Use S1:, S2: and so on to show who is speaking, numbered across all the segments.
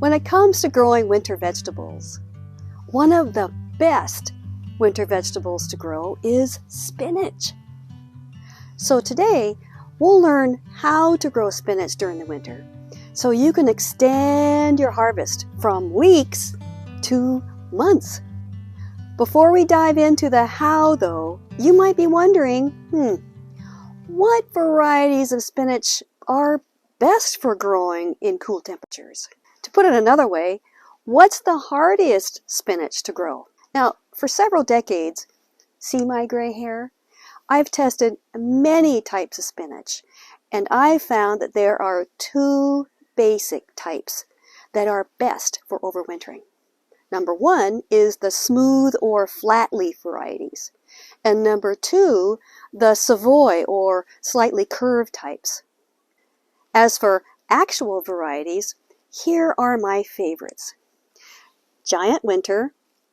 S1: When it comes to growing winter vegetables, one of the best winter vegetables to grow is spinach. So today, we'll learn how to grow spinach during the winter so you can extend your harvest from weeks to months. Before we dive into the how though, you might be wondering, what varieties of spinach are best for growing in cool temperatures? To put it another way, what's the hardiest spinach to grow? Now, for several decades, see my gray hair? I've tested many types of spinach, and I've found that there are two basic types that are best for overwintering. Number one is the smooth or flat leaf varieties, and number two, the Savoy or slightly curved types. As for actual varieties, here are my favorites: Giant Winter,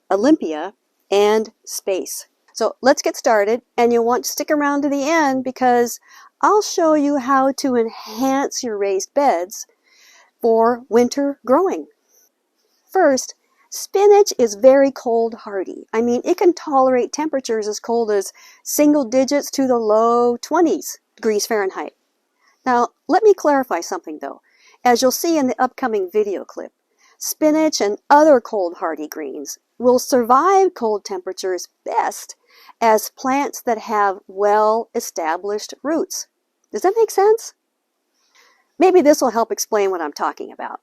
S1: Olympia, and Space. So let's get started, and you'll want to stick around to the end because I'll show you how to enhance your raised beds for winter growing. First, spinach is very cold hardy. I mean, it can tolerate temperatures as cold as single digits to the low 20s degrees Fahrenheit. Now, let me clarify something though. As you'll see in the upcoming video clip, spinach and other cold hardy greens will survive cold temperatures best as plants that have well-established roots. Does that make sense? Maybe this will help explain what I'm talking about.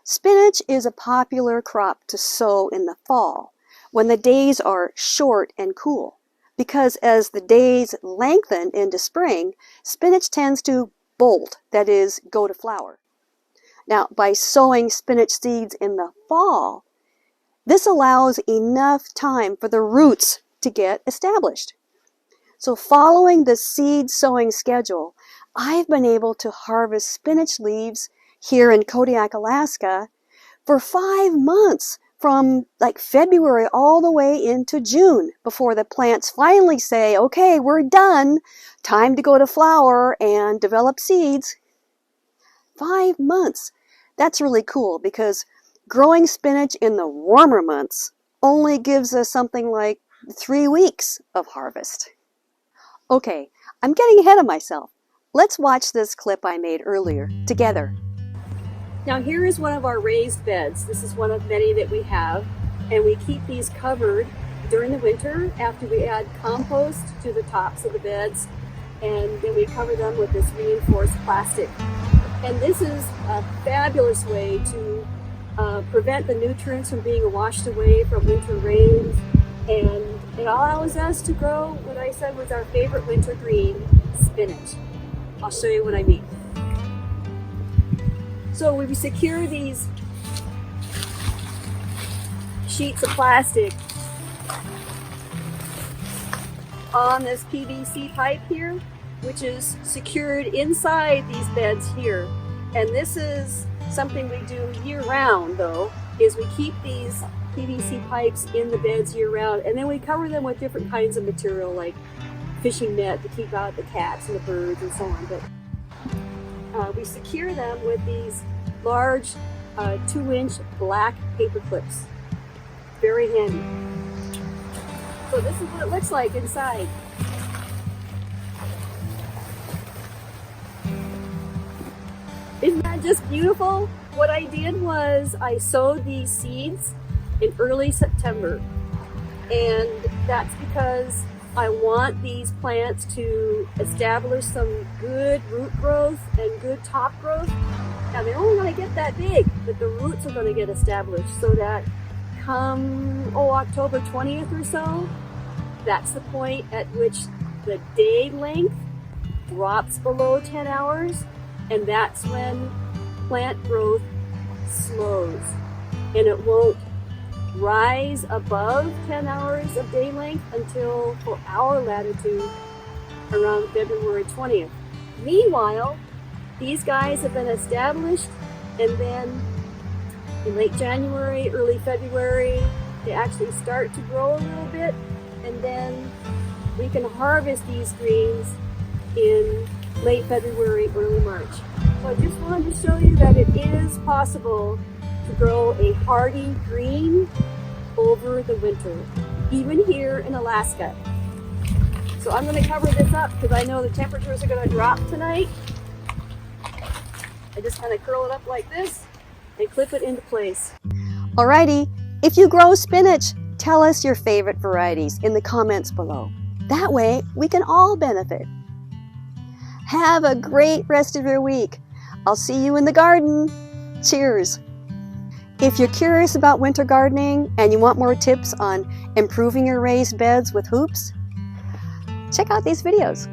S1: Spinach is a popular crop to sow in the fall when the days are short and cool, because as the days lengthen into spring, spinach tends to bolt, that is, go to flower. Now, by sowing spinach seeds in the fall, this allows enough time for the roots to get established. So following the seed sowing schedule, I've been able to harvest spinach leaves here in Kodiak, Alaska for 5 months, from like February all the way into June, before the plants finally say, okay, we're done, time to go to flower and develop seeds. 5 months. That's really cool because growing spinach in the warmer months only gives us something like 3 weeks of harvest. Okay, I'm getting ahead of myself. Let's watch this clip I made earlier together. Now here is one of our raised beds. This is one of many that we have, and we keep these covered during the winter after we add compost to the tops of the beds, and then we cover them with this reinforced plastic. And this is a fabulous way to prevent the nutrients from being washed away from winter rains, and it allows us to grow what I said was our favorite winter green, spinach. I'll show you what I mean. So we secure these sheets of plastic on this PVC pipe here, which is secured inside these beds here. And this is something we do year-round though, is we keep these PVC pipes in the beds year-round, and then we cover them with different kinds of material like fishing net to keep out the cats and the birds and so on. But we secure them with these large 2-inch black paper clips. Very handy. So this is what it looks like inside. Isn't that just beautiful? What I did was I sowed these seeds in early September, and that's because I want these plants to establish some good root growth and good top growth. Now they're only going to get that big, but the roots are going to get established so that come October 20th or so, that's the point at which the day length drops below 10 hours, and that's when plant growth slows, and it won't rise above 10 hours of day length until, for our latitude, around February 20th. Meanwhile, these guys have been established, and then in late January, early February, they actually start to grow a little bit, and then we can harvest these greens in late February, early March. So I just wanted to show you that it is possible to grow a hardy green over the winter, even here in Alaska. So I'm going to cover this up because I know the temperatures are going to drop tonight. I just kind of curl it up like this and clip it into place. Alrighty, if you grow spinach, tell us your favorite varieties in the comments below. That way we can all benefit. Have a great rest of your week. I'll see you in the garden. Cheers. If you're curious about winter gardening and you want more tips on improving your raised beds with hoops, check out these videos.